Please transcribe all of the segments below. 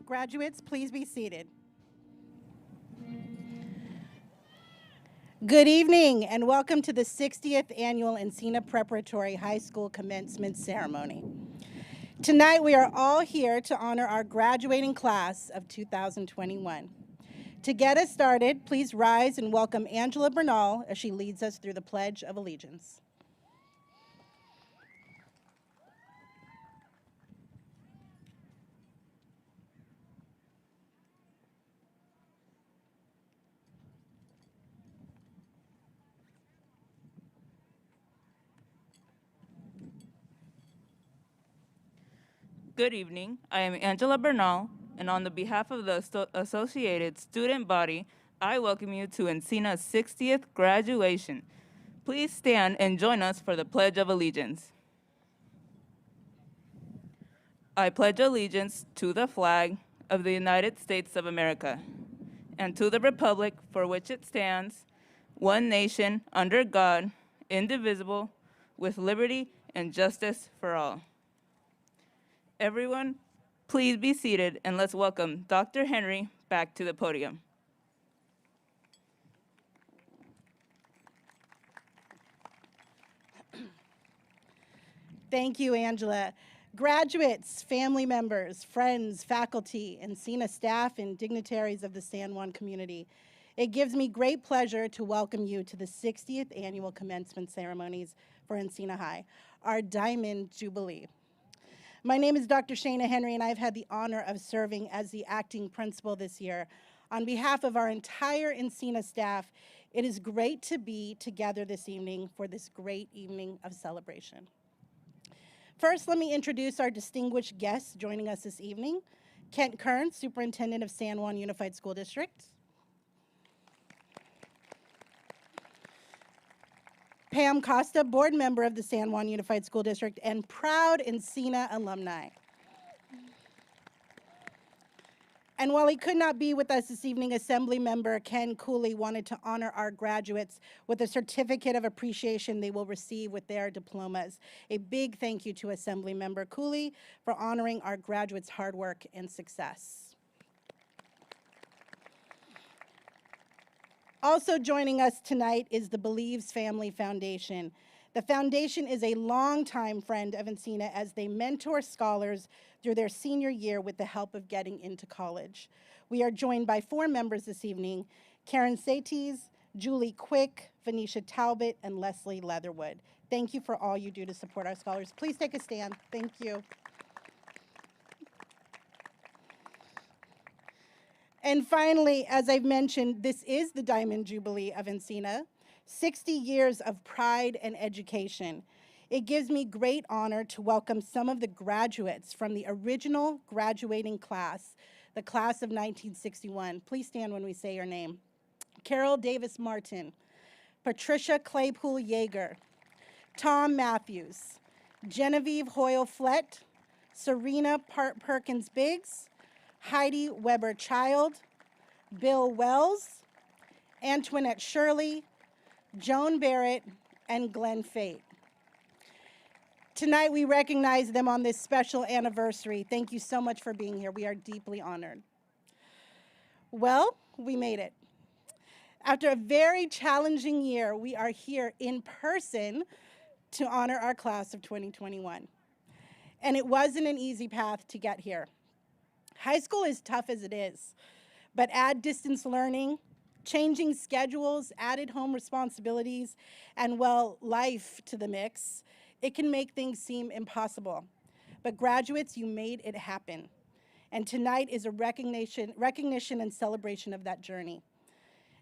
Graduates, please be seated. Good evening and welcome to the 60th Annual Encina Preparatory High School Commencement Ceremony. Tonight we are all here to honor our graduating class of 2021. To get us started, please rise and welcome Angela Bernal as she leads us through the Pledge of Allegiance. Good evening. I am Angela Bernal, and on the behalf of the Associated Student Body, I welcome you to Encina's 60th graduation. Please stand and join us for the Pledge of Allegiance. I pledge allegiance to the flag of the United States of America and to the republic for which it stands, one nation, under God, indivisible, with liberty and justice for all. Everyone, please be seated and let's welcome Dr. Henry back to the podium. Thank you, Angela. Graduates, family members, friends, faculty, Encina staff, and dignitaries of the San Juan community, it gives me great pleasure to welcome you to the 60th Annual Commencement Ceremonies for Encina High, our Diamond Jubilee. My name is Dr. Shana Henry, and I've had the honor of serving as the acting principal this year. On behalf of our entire Encina staff, it is great to be together this evening for this great evening of celebration. First, let me introduce our distinguished guests joining us this evening. Kent Kern, Superintendent of San Juan Unified School District. Pam Costa, board member of the San Juan Unified School District and proud Encina alumni. And while he could not be with us this evening, Assembly Member Ken Cooley wanted to honor our graduates with a certificate of appreciation they will receive with their diplomas. A big thank you to Assembly Member Cooley for honoring our graduates' hard work and success. Also joining us tonight is the Believes Family Foundation. The foundation is a longtime friend of Encina as they mentor scholars through their senior year with the help of getting into college. We are joined by 4 members this evening: Karen Saties, Julie Quick, Venetia Talbot, and Leslie Leatherwood. Thank you for all you do to support our scholars. Please take a stand. Thank you. And finally, as I've mentioned, this is the Diamond Jubilee of Encina, 60 years of pride and education. It gives me great honor to welcome some of the graduates from the original graduating class, the class of 1961. Please stand when we say your name. Carol Davis Martin, Patricia Claypool Yeager, Tom Matthews, Genevieve Hoyle Flett, Serena Perkins Biggs, Heidi Weber Child, Bill Wells, Antoinette Shirley, Joan Barrett, and Glenn Fate. Tonight we recognize them on this special anniversary. Thank you so much for being here. We are deeply honored. Well, we made it. After a very challenging year, we are here in person to honor our class of 2021. And it wasn't an easy path to get here. High school is tough as it is, but add distance learning, changing schedules, added home responsibilities, and well, life to the mix, it can make things seem impossible. But graduates, you made it happen. And tonight is a recognition and celebration of that journey.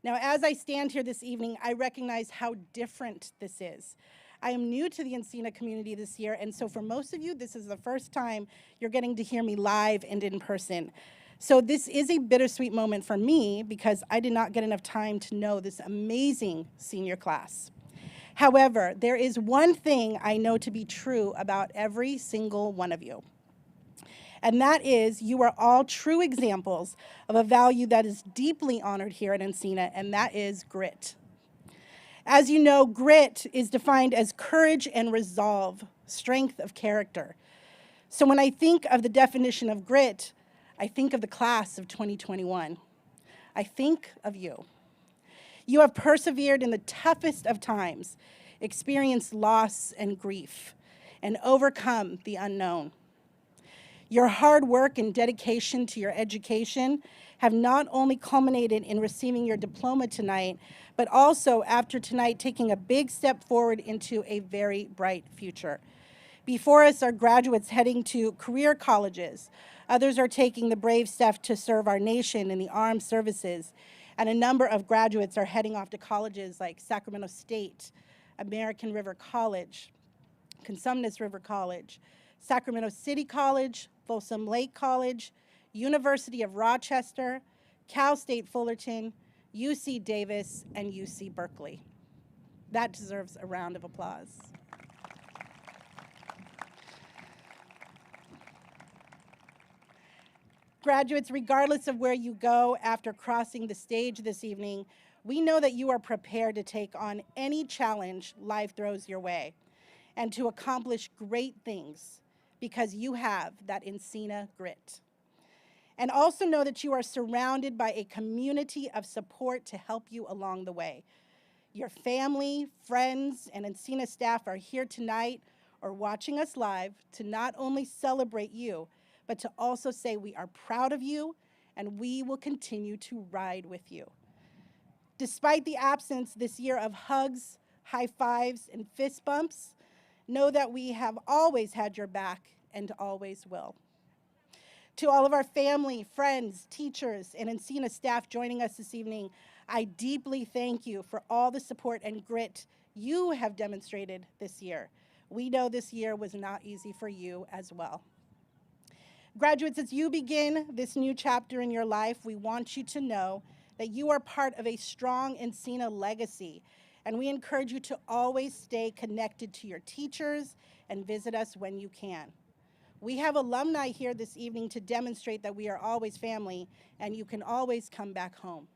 Now, as I stand here this evening, I recognize how different this is. I am new to the Encina community this year, and so for most of you, this is the first time you're getting to hear me live and in person. So this is a bittersweet moment for me because I did not get enough time to know this amazing senior class. However, there is one thing I know to be true about every single one of you. And that is, you are all true examples of a value that is deeply honored here at Encina, and that is grit. As you know, grit is defined as courage and resolve, strength of character. So when I think of the definition of grit, I think of the class of 2021. I think of you. You have persevered in the toughest of times, experienced loss and grief, and overcome the unknown. Your hard work and dedication to your education have not only culminated in receiving your diploma tonight, but also after tonight taking a big step forward into a very bright future. Before us are graduates heading to career colleges. Others are taking the brave step to serve our nation in the armed services. And a number of graduates are heading off to colleges like Sacramento State, American River College, Cosumnes River College, Sacramento City College, Folsom Lake College, University of Rochester, Cal State Fullerton, UC Davis, and UC Berkeley. That deserves a round of applause. Graduates, regardless of where you go after crossing the stage this evening, we know that you are prepared to take on any challenge life throws your way and to accomplish great things because you have that Encina grit. And also know that you are surrounded by a community of support to help you along the way. Your family, friends, and Encina staff are here tonight or watching us live to not only celebrate you, but to also say we are proud of you and we will continue to ride with you. Despite the absence this year of hugs, high fives, and fist bumps, know that we have always had your back and always will. To all of our family, friends, teachers, and Encina staff joining us this evening, I deeply thank you for all the support and grit you have demonstrated this year. We know this year was not easy for you as well. Graduates, as you begin this new chapter in your life, we want you to know that you are part of a strong Encina legacy, and we encourage you to always stay connected to your teachers and visit us when you can. We have alumni here this evening to demonstrate that we are always family, and you can always come back home.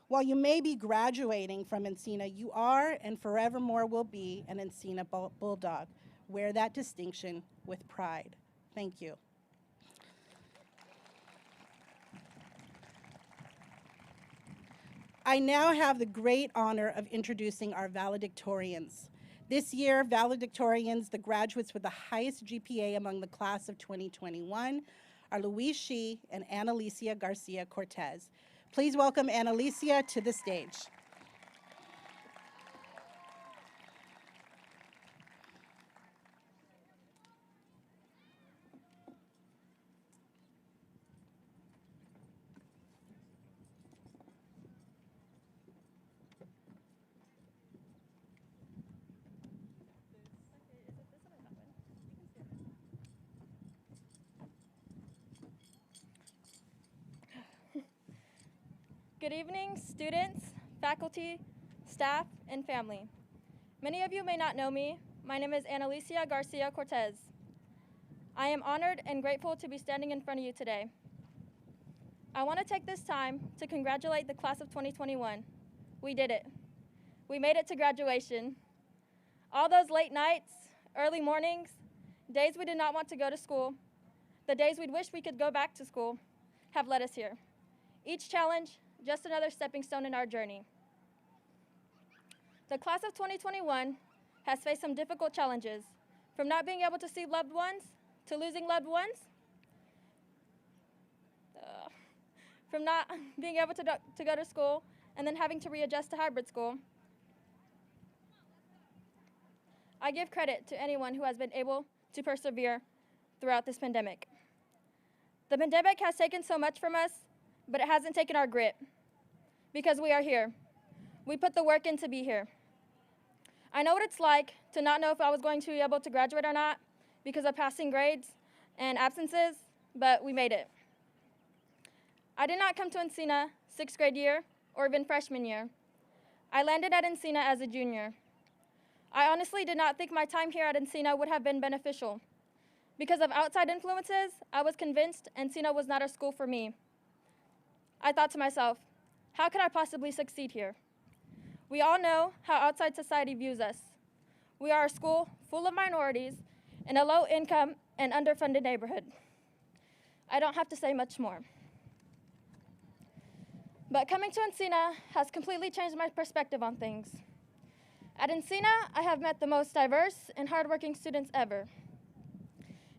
While you may be graduating from Encina, you are and forevermore will be an Encina Bulldog. Wear that distinction with pride. Thank you. I now have the great honor of introducing our valedictorians. This year, valedictorians, the graduates with the highest GPA among the class of 2021, are Louise Shee and Annalicia Garcia Cortez. Please welcome Annalicia to the stage. Good evening, students, faculty, staff, and family. Many of you may not know me. My name is Annalicia Garcia Cortez. I am honored and grateful to be standing in front of you today. I want to take this time to congratulate the class of 2021. We did it. We made it to graduation. All those late nights, early mornings, days we did not want to go to school, the days we'd wish we could go back to school, have led us here. Each challenge, just another stepping stone in our journey. The class of 2021 has faced some difficult challenges, from not being able to see loved ones to losing loved ones, from not being able to go to school and then having to readjust to hybrid school. I give credit to anyone who has been able to persevere throughout this pandemic. The pandemic has taken so much from us, but it hasn't taken our grit, because we are here. We put the work in to be here. I know what it's like to not know if I was going to be able to graduate or not because of passing grades and absences, but we made it. I did not come to Encina 6th grade year or even freshman year. I landed at Encina as a junior. I honestly did not think my time here at Encina would have been beneficial. Because of outside influences, I was convinced Encina was not a school for me. I thought to myself, how could I possibly succeed here? We all know how outside society views us. We are a school full of minorities in a low-income and underfunded neighborhood. I don't have to say much more. But coming to Encina has completely changed my perspective on things. At Encina, I have met the most diverse and hardworking students ever.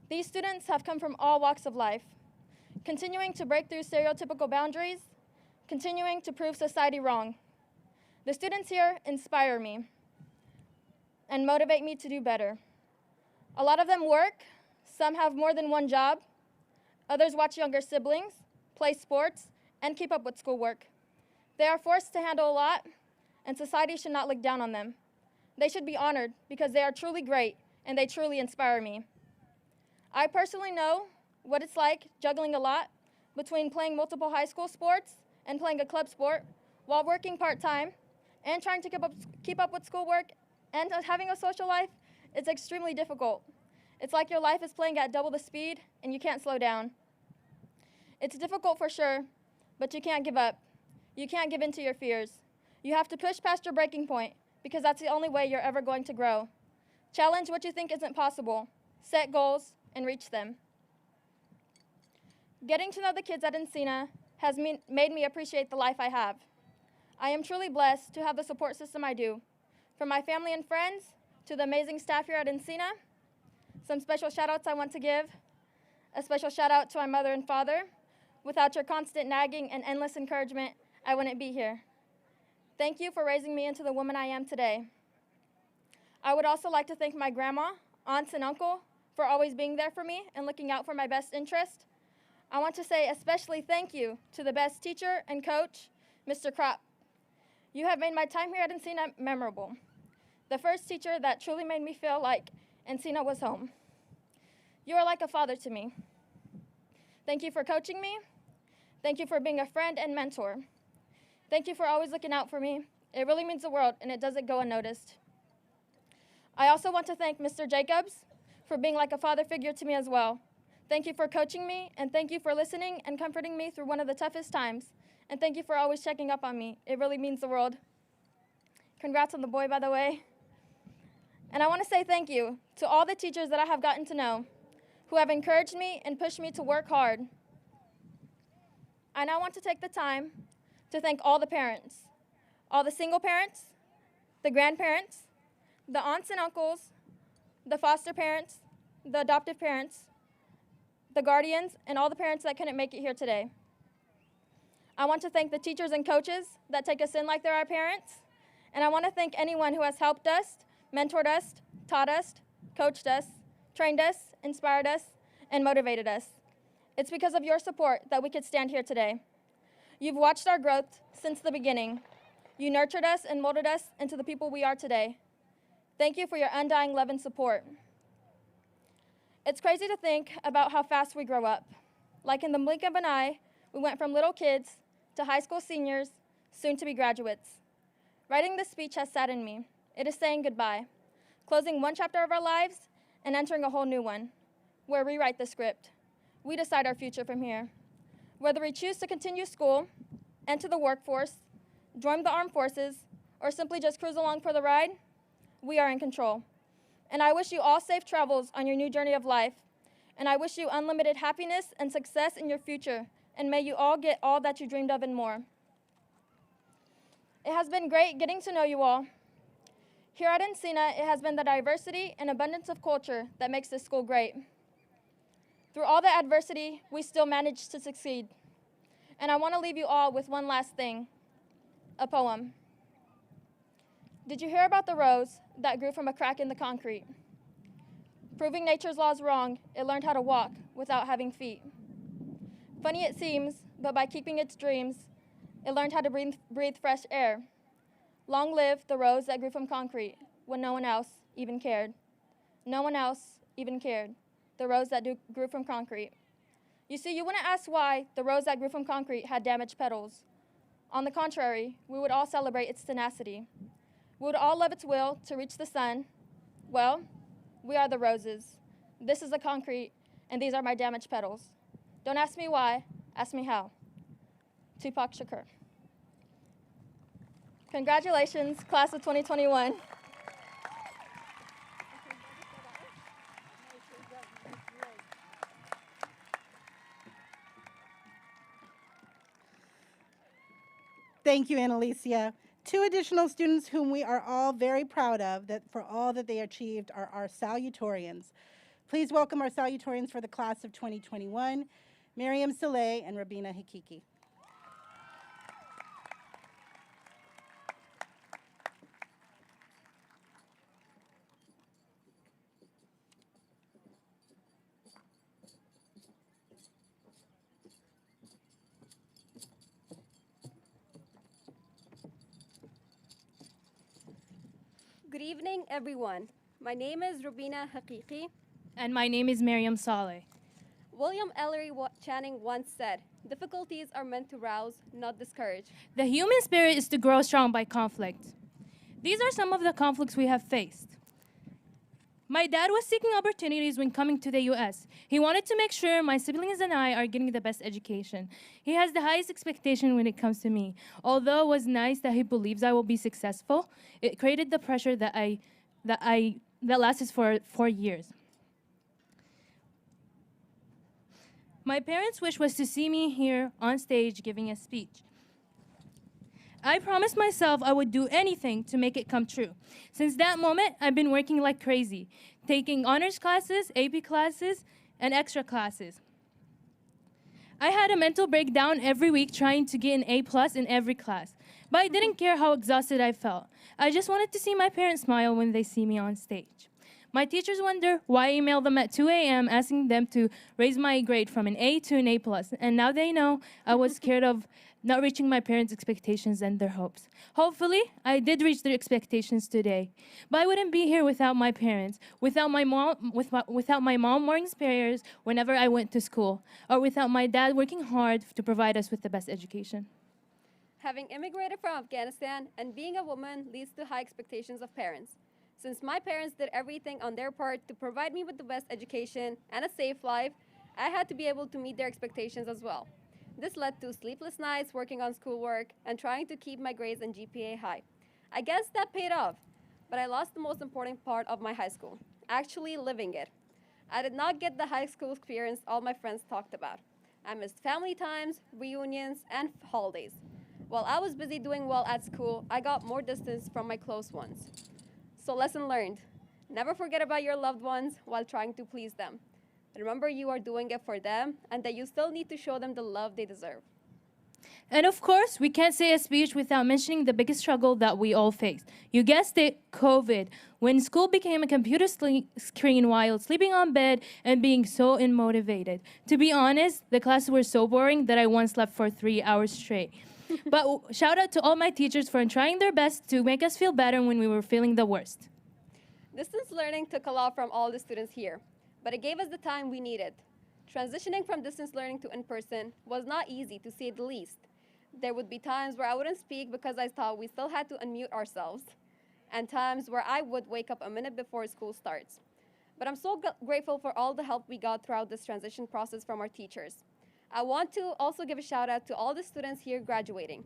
These students have come from all walks of life, continuing to break through stereotypical boundaries, continuing to prove society wrong. The students here inspire me and motivate me to do better. A lot of them work, some have more than one job, others watch younger siblings, play sports, and keep up with schoolwork. They are forced to handle a lot, and society should not look down on them. They should be honored because they are truly great and they truly inspire me. I personally know what it's like juggling a lot between playing multiple high school sports and playing a club sport while working part-time and trying to keep up with schoolwork and having a social life. It's extremely difficult. It's like your life is playing at double the speed and you can't slow down. It's difficult for sure, but you can't give up. You can't give in to your fears. You have to push past your breaking point because that's the only way you're ever going to grow. Challenge what you think isn't possible. Set goals and reach them. Getting to know the kids at Encina has made me appreciate the life I have. I am truly blessed to have the support system I do. From my family and friends to the amazing staff here at Encina. Some special shout outs I want to give. A special shout out to my mother and father. Without your constant nagging and endless encouragement, I wouldn't be here. Thank you for raising me into the woman I am today. I would also like to thank my grandma, aunts, and uncle for always being there for me and looking out for my best interest. I want to say especially thank you to the best teacher and coach, Mr. Kropp. You have made my time here at Encina memorable. The first teacher that truly made me feel like Encina was home. You are like a father to me. Thank you for coaching me. Thank you for being a friend and mentor. Thank you for always looking out for me. It really means the world, and it doesn't go unnoticed. I also want to thank Mr. Jacobs for being like a father figure to me as well. Thank you for coaching me, and thank you for listening and comforting me through one of the toughest times. And thank you for always checking up on me. It really means the world. Congrats on the boy, by the way. And I want to say thank you to all the teachers that I have gotten to know who have encouraged me and pushed me to work hard. I now want to take the time to thank all the parents, all the single parents, the grandparents, the aunts and uncles, the foster parents, the adoptive parents, the guardians, and all the parents that couldn't make it here today. I want to thank the teachers and coaches that take us in like they're our parents, and I want to thank anyone who has helped us, mentored us, taught us, coached us, trained us, inspired us, and motivated us. It's because of your support that we could stand here today. You've watched our growth since the beginning. You nurtured us and molded us into the people we are today. Thank you for your undying love and support. It's crazy to think about how fast we grow up. Like in the blink of an eye, we went from little kids to high school seniors, soon to be graduates. Writing this speech has saddened me. It is saying goodbye, closing one chapter of our lives and entering a whole new one, where we write the script. We decide our future from here. Whether we choose to continue school, enter the workforce, join the armed forces, or simply just cruise along for the ride, we are in control. And I wish you all safe travels on your new journey of life. And I wish you unlimited happiness and success in your future. And may you all get all that you dreamed of and more. It has been great getting to know you all. Here at Encina, it has been the diversity and abundance of culture that makes this school great. Through all the adversity, we still managed to succeed. And I want to leave you all with one last thing, a poem. Did you hear about the rose that grew from a crack in the concrete? Proving nature's laws wrong, it learned how to walk without having feet. Funny it seems, but by keeping its dreams, it learned how to breathe fresh air. Long live the rose that grew from concrete when no one else even cared. No one else even cared. The rose that grew from concrete. You see, you wouldn't ask why the rose that grew from concrete had damaged petals. On the contrary, we would all celebrate its tenacity. We would all love its will to reach the sun. Well, we are the roses. This is the concrete, and these are my damaged petals. Don't ask me why, ask me how. Tupac Shakur. Congratulations, class of 2021. Thank you, Annalicia. Two additional students whom we are all very proud of that for all that they achieved are our Salutatorians. Please welcome our Salutatorians for the class of 2021, Miriam Saleh and Rabina Hakiki. Good evening, everyone. My name is Rabina Hakiki. And my name is Miriam Saleh. William Ellery Channing once said, difficulties are meant to rouse, not discourage. The human spirit is to grow strong by conflict. These are some of the conflicts we have faced. My dad was seeking opportunities when coming to the US. He wanted to make sure my siblings and I are getting the best education. He has the highest expectation when it comes to me. Although it was nice that he believes I will be successful, it created the pressure that lasted for 4 years. My parents' wish was to see me here on stage giving a speech. I promised myself I would do anything to make it come true. Since that moment, I've been working like crazy, taking honors classes, AP classes, and extra classes. I had a mental breakdown every week trying to get an A+ in every class, but I didn't care how exhausted I felt. I just wanted to see my parents smile when they see me on stage. My teachers wonder why I email them at 2 a.m. asking them to raise my grade from an A to an A+, and now they know I was scared of not reaching my parents' expectations and their hopes. Hopefully, I did reach their expectations today, but I wouldn't be here without my parents, without my mom morning prayers whenever I went to school, or without my dad working hard to provide us with the best education. Having immigrated from Afghanistan and being a woman leads to high expectations of parents. Since my parents did everything on their part to provide me with the best education and a safe life, I had to be able to meet their expectations as well. This led to sleepless nights working on schoolwork and trying to keep my grades and GPA high. I guess that paid off, but I lost the most important part of my high school, actually living it. I did not get the high school experience all my friends talked about. I missed family times, reunions, and holidays. While I was busy doing well at school, I got more distance from my close ones. So lesson learned, never forget about your loved ones while trying to please them. Remember you are doing it for them and that you still need to show them the love they deserve. And of course, we can't say a speech without mentioning the biggest struggle that we all faced. You guessed it, COVID. When school became a computer screen while sleeping on bed and being so unmotivated. To be honest, the classes were so boring that I once slept for 3 hours straight. But shout out to all my teachers for trying their best to make us feel better when we were feeling the worst. Distance learning took a lot from all the students here, but it gave us the time we needed. Transitioning from distance learning to in-person was not easy, to say the least. There would be times where I wouldn't speak because I thought we still had to unmute ourselves, and times where I would wake up a minute before school starts. But I'm so grateful for all the help we got throughout this transition process from our teachers. I want to also give a shout out to all the students here graduating.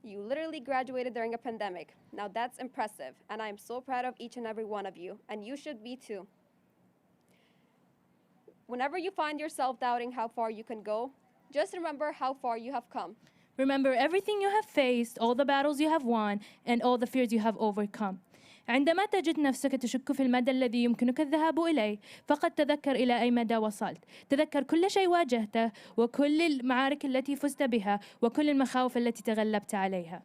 You literally graduated during a pandemic. Now that's impressive, and I am so proud of each and every one of you, and you should be too. Whenever you find yourself doubting how far you can go, just remember how far you have come. Remember everything you have faced, all the battles you have won, and all the fears you have overcome. عندما تجد نفسك تشك في المدى الذي يمكنك الذهاب إليه، فقد تذكر إلى أي مدى وصلت. تذكر كل شيء واجهته، وكل المعارك التي فزت بها، وكل المخاوف التي تغلبت عليها.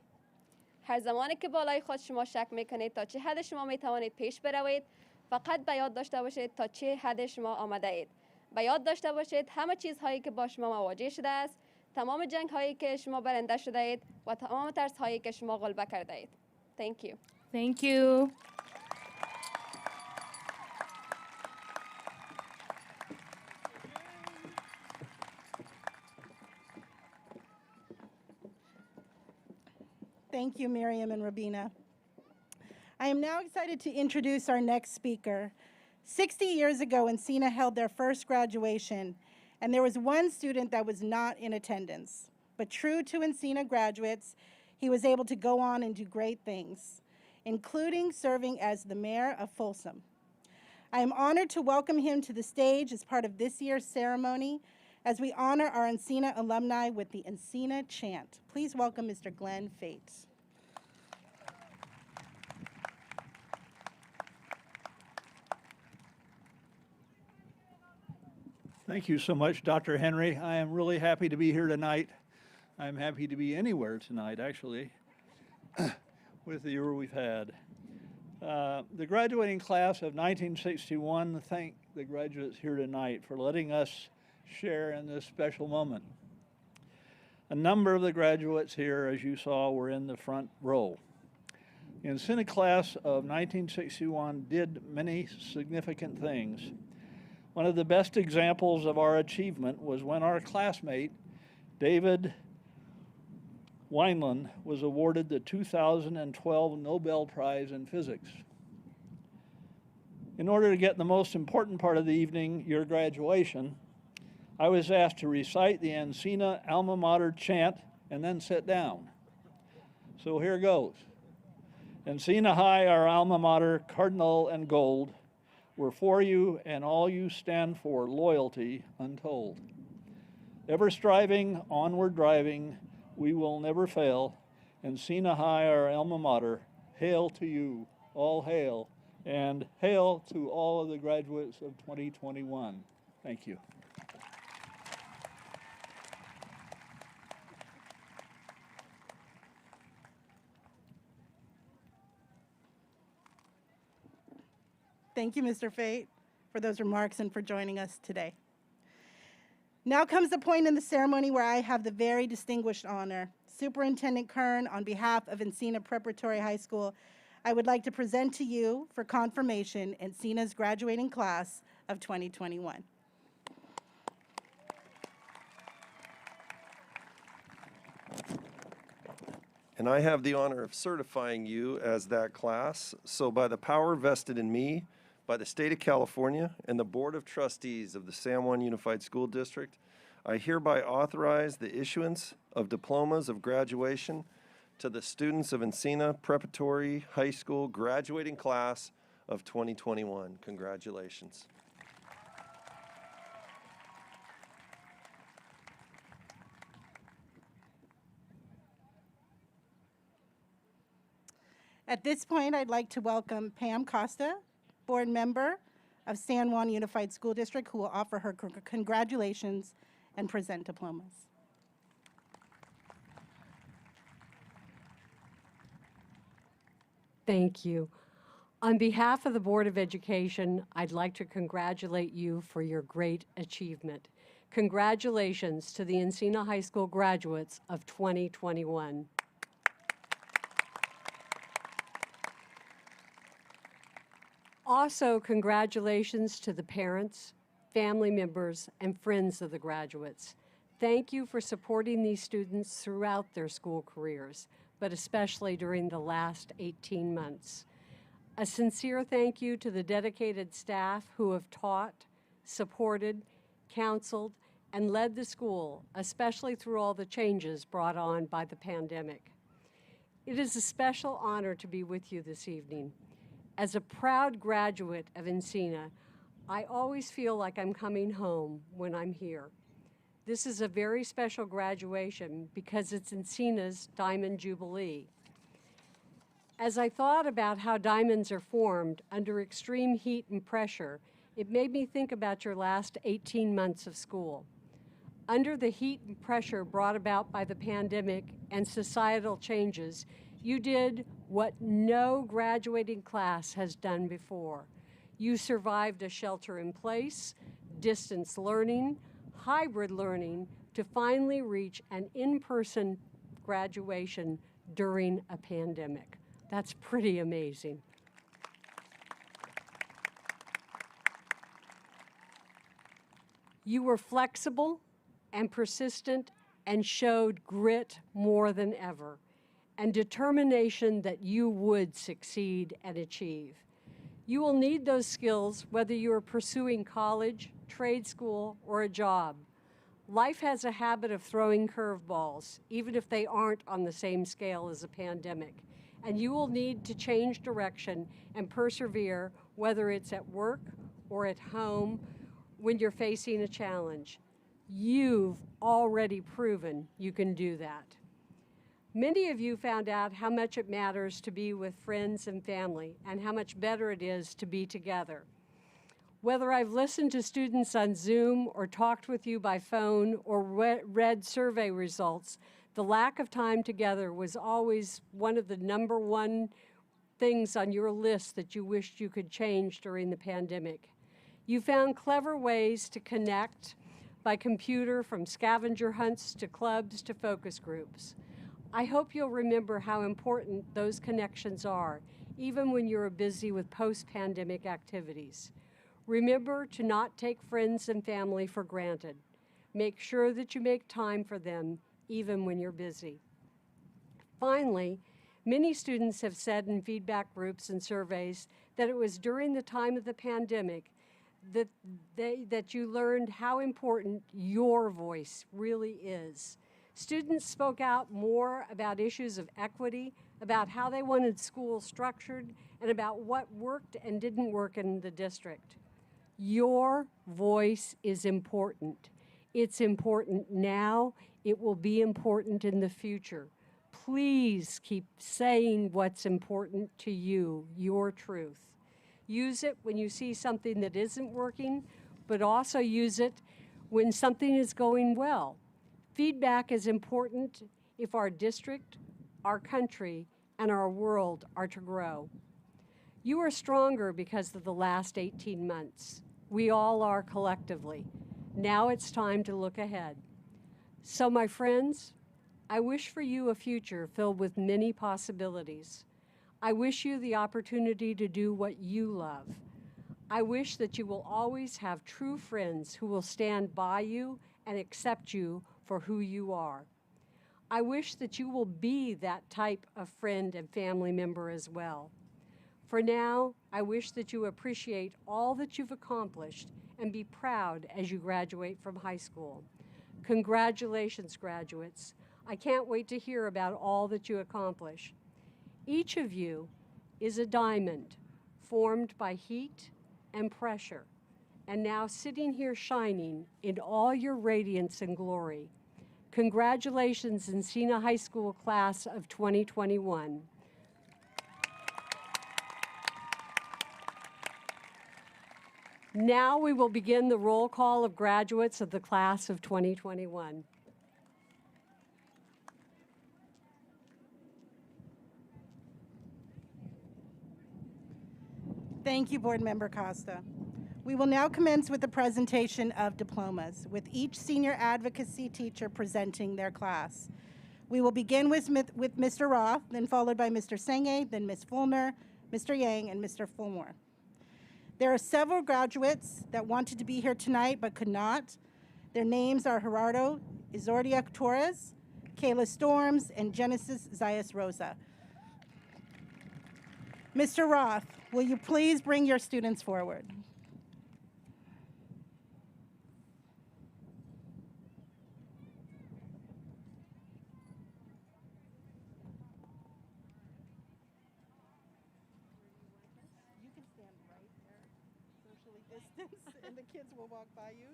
هر زمانی که بالای خود شما شک میکنید تا چه حد شما میتوانید پیش بروید، فقط به یاد داشته باشید تا چه حد شما آمده اید. به یاد داشته باشید همه چیزهایی که با شما مواجه شده است، تمام جنگ هایی که شما برنده شده اید و تمام ترس هایی که شما غلبه کرده اید. Thank you. Thank you. Thank you, Miriam and Rabina. I am now excited to introduce our next speaker. 60 years ago, Encina held their first graduation, and there was one student that was not in attendance. But true to Encina graduates, he was able to go on and do great things, including serving as the mayor of Folsom. I am honored to welcome him to the stage as part of this year's ceremony, as we honor our Encina alumni with the Encina chant. Please welcome Mr. Glenn Fate. Thank you so much, Dr. Henry. I am really happy to be here tonight. I'm happy to be anywhere tonight, actually, with the year we've had. The graduating class of 1961 thank the graduates here tonight for letting us share in this special moment. A number of the graduates here, as you saw, were in the front row. The Encina class of 1961 did many significant things. One of the best examples of our achievement was when our classmate, David Wineland, was awarded the 2012 Nobel Prize in Physics. In order to get the most important part of the evening, your graduation, I was asked to recite the Encina alma mater chant and then sit down. So here goes. Encina High, our alma mater, cardinal and gold, we're for you and all you stand for, loyalty untold. Ever striving, onward driving, we will never fail. Encina High, our alma mater, hail to you, all hail, and hail to all of the graduates of 2021. Thank you. Thank you, Mr. Fate, for those remarks and for joining us today. Now comes the point in the ceremony where I have the very distinguished honor. Superintendent Kern, on behalf of Encina Preparatory High School, I would like to present to you for confirmation Encina's graduating class of 2021. And I have the honor of certifying you as that class. So by the power vested in me, by the state of California and the Board of Trustees of the San Juan Unified School District, I hereby authorize the issuance of diplomas of graduation to the students of Encina Preparatory High School graduating class of 2021. Congratulations. At this point, I'd like to welcome Pam Costa, board member of San Juan Unified School District, who will offer her congratulations and present diplomas. Thank you. On behalf of the Board of Education, I'd like to congratulate you for your great achievement. Congratulations to the Encina High School graduates of 2021. Also, congratulations to the parents, family members, and friends of the graduates. Thank you for supporting these students throughout their school careers, but especially during the last 18 months. A sincere thank you to the dedicated staff who have taught, supported, counseled, and led the school, especially through all the changes brought on by the pandemic. It is a special honor to be with you this evening. As a proud graduate of Encina, I always feel like I'm coming home when I'm here. This is a very special graduation because it's Encina's Diamond Jubilee. As I thought about how diamonds are formed under extreme heat and pressure, it made me think about your last 18 months of school. Under the heat and pressure brought about by the pandemic and societal changes, you did what no graduating class has done before. You survived a shelter-in-place, distance learning, hybrid learning to finally reach an in-person graduation during a pandemic. That's pretty amazing. You were flexible and persistent and showed grit more than ever, and determination that you would succeed and achieve. You will need those skills whether you are pursuing college, trade school, or a job. Life has a habit of throwing curveballs, even if they aren't on the same scale as a pandemic, and you will need to change direction and persevere, whether it's at work or at home when you're facing a challenge. You've already proven you can do that. Many of you found out how much it matters to be with friends and family and how much better it is to be together. Whether I've listened to students on Zoom or talked with you by phone or read survey results, the lack of time together was always one of the #1 things on your list that you wished you could change during the pandemic. You found clever ways to connect by computer, from scavenger hunts to clubs to focus groups. I hope you'll remember how important those connections are, even when you're busy with post-pandemic activities. Remember to not take friends and family for granted. Make sure that you make time for them, even when you're busy. Finally, many students have said in feedback groups and surveys that it was during the time of the pandemic that you learned how important your voice really is. Students spoke out more about issues of equity, about how they wanted school structured, and about what worked and didn't work in the district. Your voice is important. It's important now. It will be important in the future. Please keep saying what's important to you, your truth. Use it when you see something that isn't working, but also use it when something is going well. Feedback is important if our district, our country, and our world are to grow. You are stronger because of the last 18 months. We all are collectively. Now it's time to look ahead. So, my friends, I wish for you a future filled with many possibilities. I wish you the opportunity to do what you love. I wish that you will always have true friends who will stand by you and accept you for who you are. I wish that you will be that type of friend and family member as well. For now, I wish that you appreciate all that you've accomplished and be proud as you graduate from high school. Congratulations, graduates. I can't wait to hear about all that you accomplish. Each of you is a diamond formed by heat and pressure, and now sitting here shining in all your radiance and glory. Congratulations, Encina High School class of 2021. Now we will begin the roll call of graduates of the class of 2021. Thank you, Board Member Costa. We will now commence with the presentation of diplomas, with each senior advocacy teacher presenting their class. We will begin with Mr. Roth, then followed by Mr. Senge, then Ms. Fulmer, Mr. Yang, and Mr. Fulmore. There are several graduates that wanted to be here tonight but could not. Their names are Gerardo Izordia Torres, Kayla Storms, and Genesis Zayas Rosa. Mr. Roth, will you please bring your students forward? You can stand right there, socially distanced, and the kids will walk by you.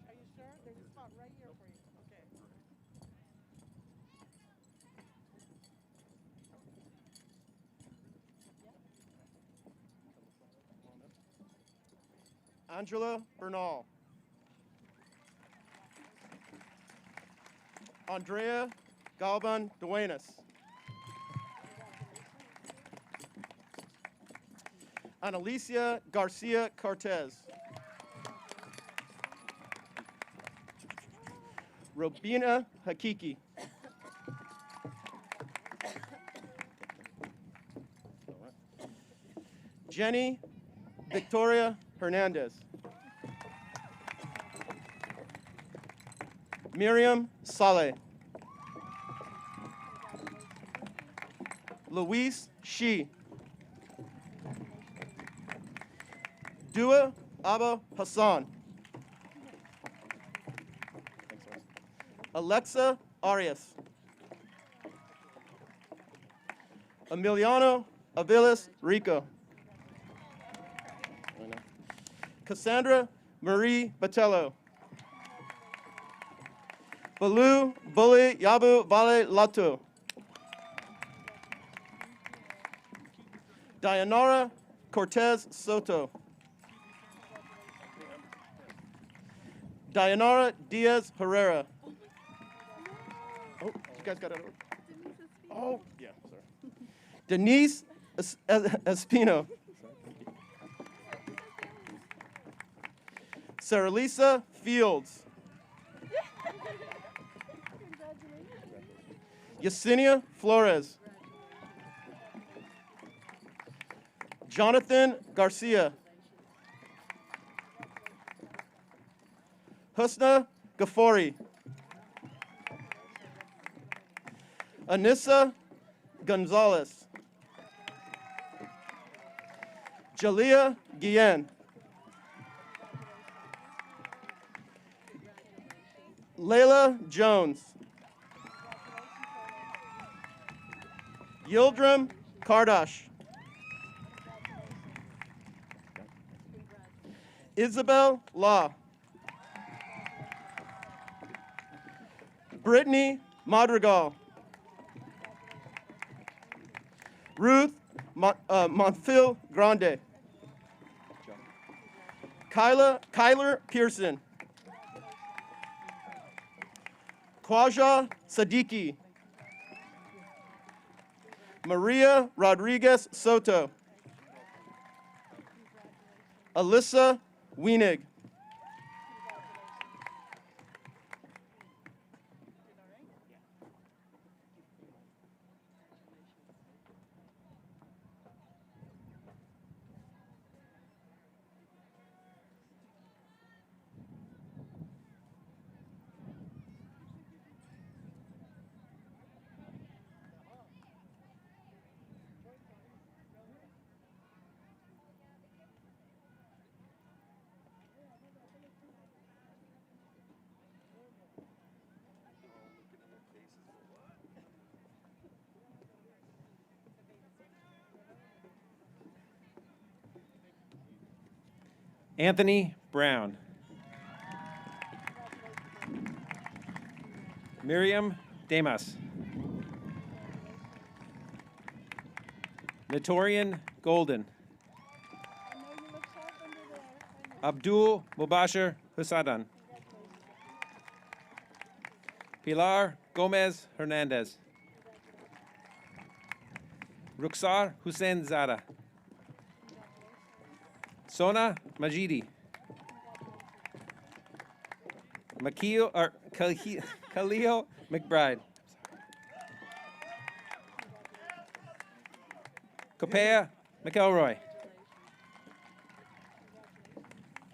Are you sure? There's a spot right here for you. Okay. Angela Bernal. Andrea Galban Duenas. Analicia Garcia Cortez. Robina Hakiki. Jenny Victoria Hernandez. Miriam Saleh. Luis Shi. Dua Abba Hassan. Alexa Arias. Emiliano Aviles Rico. Cassandra Marie Batello. Balu Bully Yabu Vale Lato. Dayanara Cortez Soto. Dayanara Diaz Herrera. Oh, you guys got it. Oh, yeah, sorry. Denise Espino. Sarah Lisa Fields. Yesenia Flores. Jonathan Garcia. Husna Ghaffari. Anissa Gonzalez. Jalea Guillen. Layla Jones. Yildirim Kardash. Isabel Law. Brittany Madrigal. Ruth Monfil Grande. Kyler Pearson. Kwaja Siddiqui. Maria Rodriguez Soto. Alyssa Wienig. Anthony Brown. Miriam Damas. Natorian Golden. Abdul Mubashir Husadan. Pilar Gomez Hernandez. Ruksar Hussein Zada. Sona Majidi. Khalil McBride. Kopea McElroy.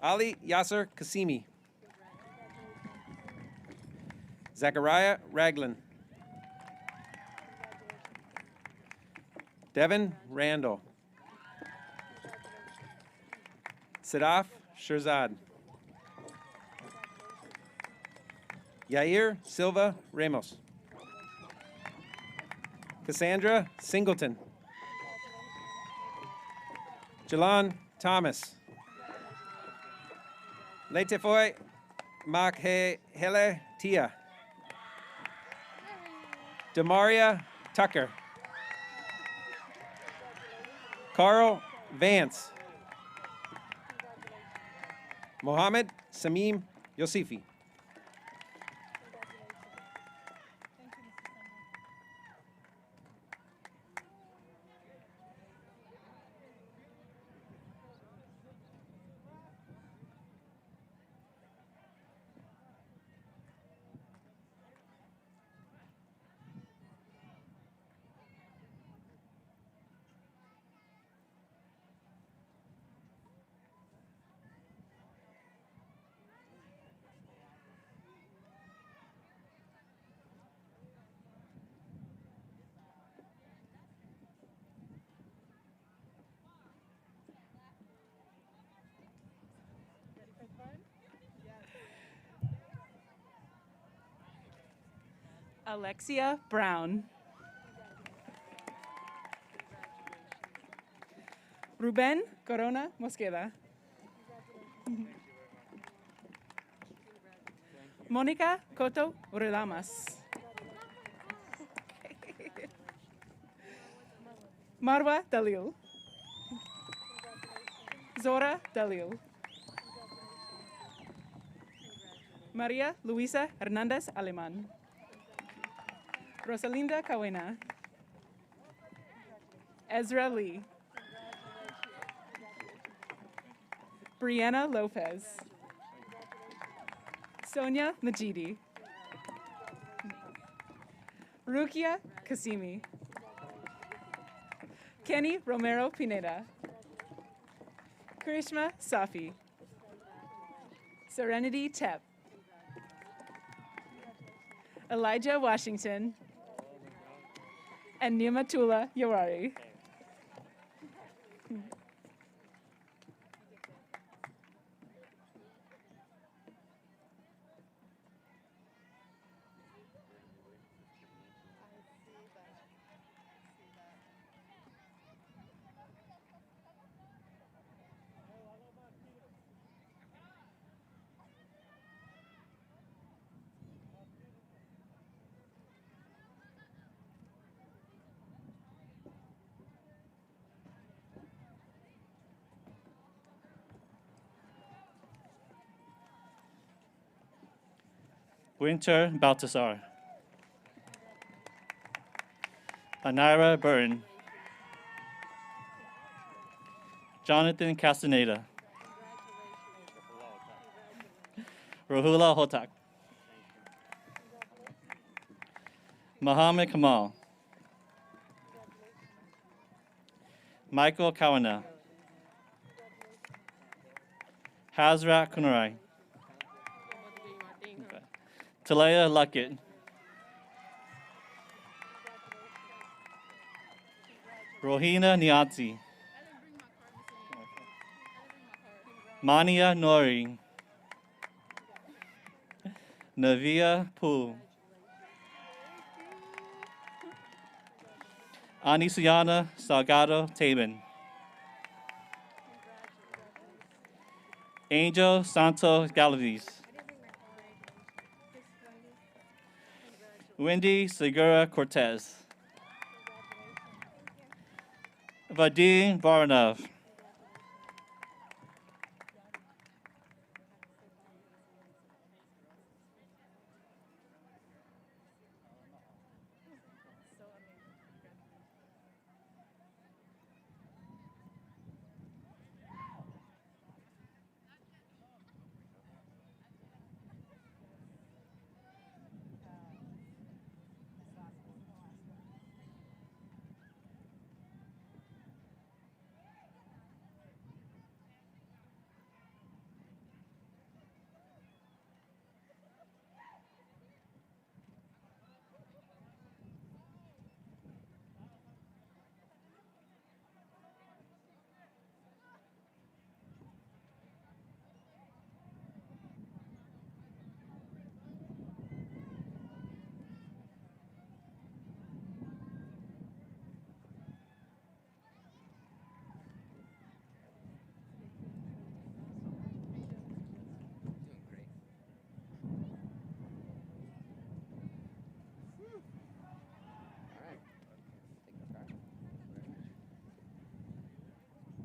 Ali Yasser Kasimi. Zachariah Raglan. Devin Randall. Sadaf Shirzad. Yair Silva Ramos. Cassandra Singleton. Jalan Thomas. Letefoy Makhele Tia. Demaria Tucker. Carl Vance. Mohammed Samim Yosifi. Alexia Brown. Ruben Corona Mosqueda. Monica Coto Urelamas. Marwa Dalil. Zora Dalil. Maria Luisa Hernandez Aleman. Rosalinda Cawena. Ezra Lee. Brianna Lopez. Sonia Majidi. Rukia Kasimi. Kenny Romero Pineda. Karishma Safi. Serenity Tep. Elijah Washington. And Nimatula Yawari. Winter Baltasar. Anira Burton. Jonathan Castaneda. Rahula Hotak. Muhammad Kamal. Michael Kawana. Hazrat Kunarai. Talaya Luckett. Rohina Niatzi. Mania Nori. Navia Poo. Anisiana Salgado Taban. Angel Santos Galaviz. Wendy Segura Cortez. Vadim Varanov.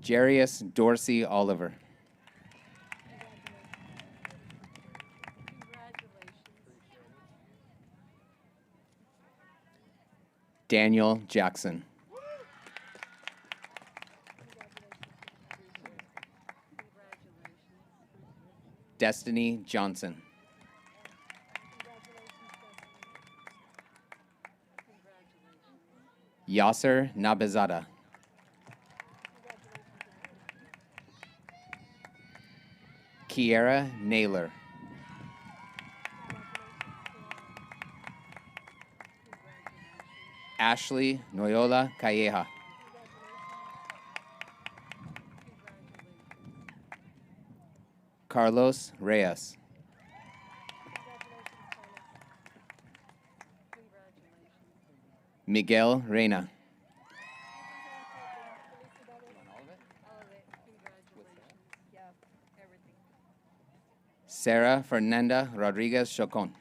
Jarius Dorsey Oliver. Daniel Jackson. Destiny Johnson. Yasser Nabizada. Kiera Naylor. Ashley Noyola Calleja. Carlos Reyes. Miguel Reina. Sarah Fernanda Rodriguez Chocon.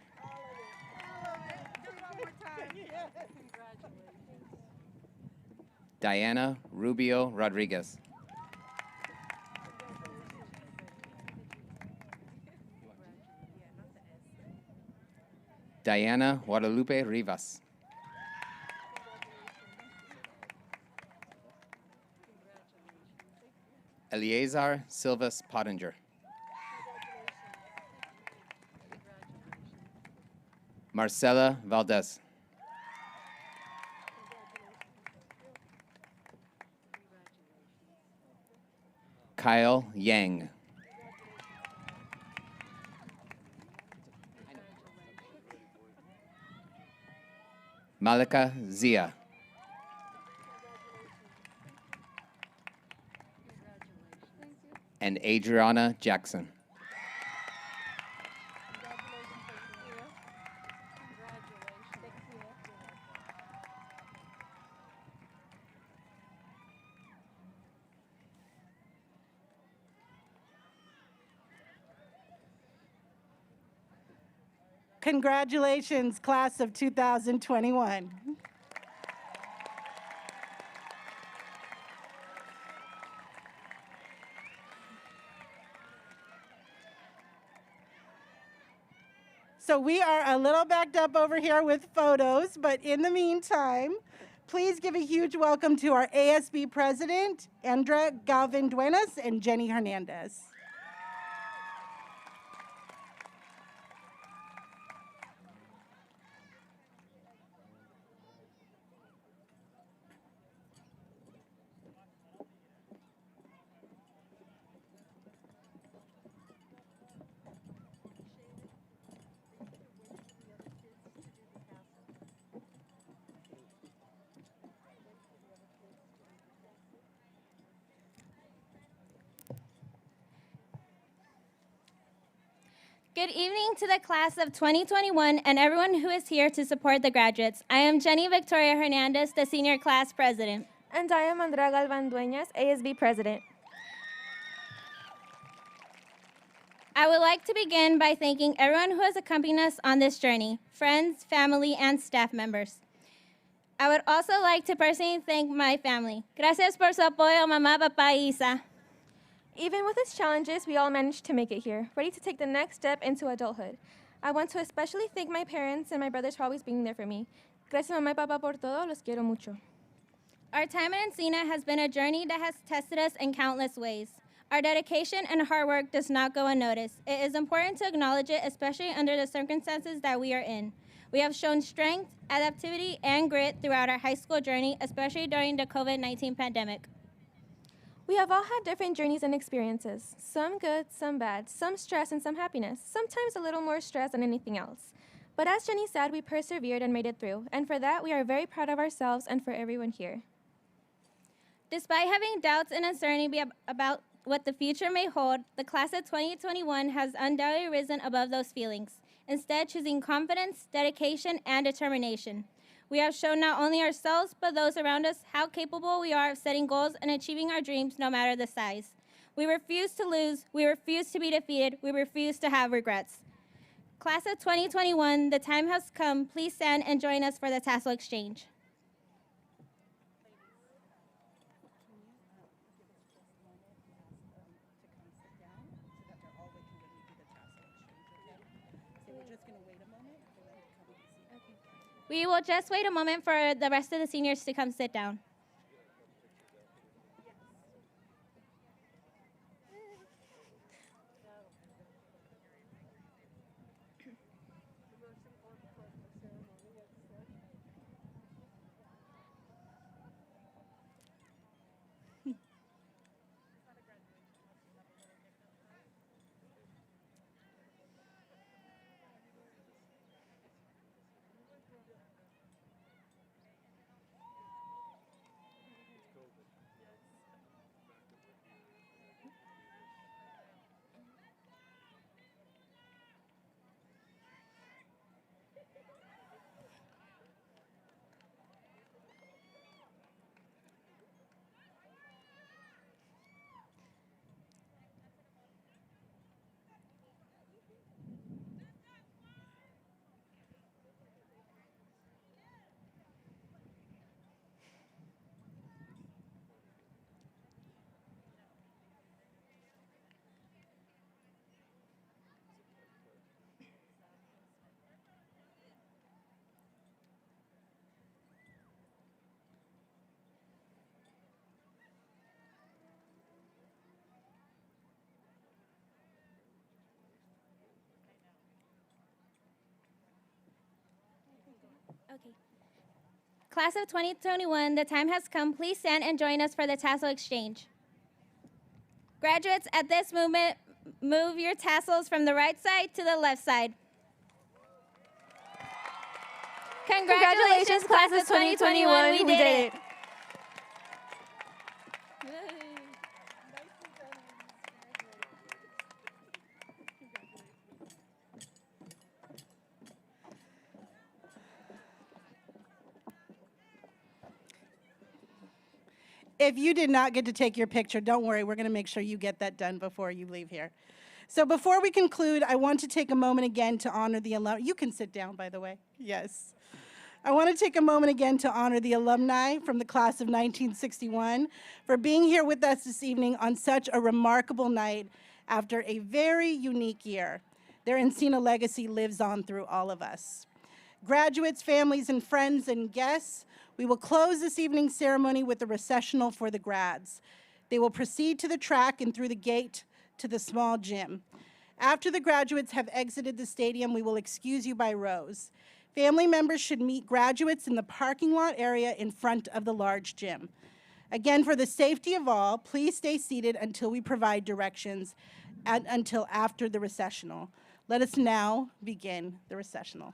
Diana Rubio Rodriguez. Diana Guadalupe Rivas. Eleazar Silvas Pottinger. Marcela Valdez. Kyle Yang. Malika Zia. And Adriana Jackson. Congratulations, class of 2021. So we are a little backed up over here with photos, but in the meantime, please give a huge welcome to our ASB president, Andra Galvin Duenas and Jenny Hernandez. Good evening to the class of 2021 and everyone who is here to support the graduates. I am Jenny Victoria Hernandez, the senior class president. And I am Andrea Galvan Dueñas, ASB president. I would like to begin by thanking everyone who has accompanied us on this journey, friends, family, and staff members. I would also like to personally thank my family. Gracias por su apoyo, mamá, papá, y Isa. Even with its challenges, we all managed to make it here, ready to take the next step into adulthood. I want to especially thank my parents and my brothers for always being there for me. Gracias, mamá y papá, por todo. Los quiero mucho. Our time at Encina has been a journey that has tested us in countless ways. Our dedication and hard work does not go unnoticed. It is important to acknowledge it, especially under the circumstances that we are in. We have shown strength, adaptivity, and grit throughout our high school journey, especially during the COVID-19 pandemic. We have all had different journeys and experiences, some good, some bad, some stress and some happiness, sometimes a little more stress than anything else. But as Jenny said, we persevered and made it through, and for that, we are very proud of ourselves and for everyone here. Despite having doubts and uncertainty about what the future may hold, the class of 2021 has undoubtedly risen above those feelings, instead choosing confidence, dedication, and determination. We have shown not only ourselves, but those around us how capable we are of setting goals and achieving our dreams no matter the size. We refuse to lose, we refuse to be defeated, we refuse to have regrets. Class of 2021, the time has come. Please stand and join us for the tassel exchange. We will just wait a moment for the rest of the seniors to come sit down. Class of 2021, the time has come. Please stand and join us for the tassel exchange. Graduates, at this moment, move your tassels from the right side to the left side. Congratulations, class of 2021. We did it. If you did not get to take your picture, don't worry. We're going to make sure you get that done before you leave here. So before we conclude, I want to take a moment again to honor the alumni. You can sit down, by the way. Yes. I want to take a moment again to honor the alumni from the class of 1961 for being here with us this evening on such a remarkable night after a very unique year. Their Encina legacy lives on through all of us. Graduates, families, and friends and guests, we will close this evening's ceremony with a recessional for the grads. They will proceed to the track and through the gate to the small gym. After the graduates have exited the stadium, we will excuse you by rows. Family members should meet graduates in the parking lot area in front of the large gym. Again, for the safety of all, please stay seated until we provide directions and until after the recessional. Let us now begin the recessional.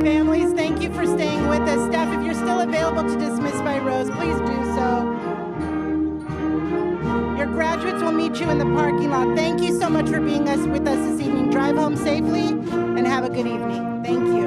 Families, thank you for staying with us. Staff, if you're still available to dismiss by rows, please do so. Your graduates will meet you in the parking lot. Thank you so much for being with us this evening. Drive home safely and have a good evening. Thank you.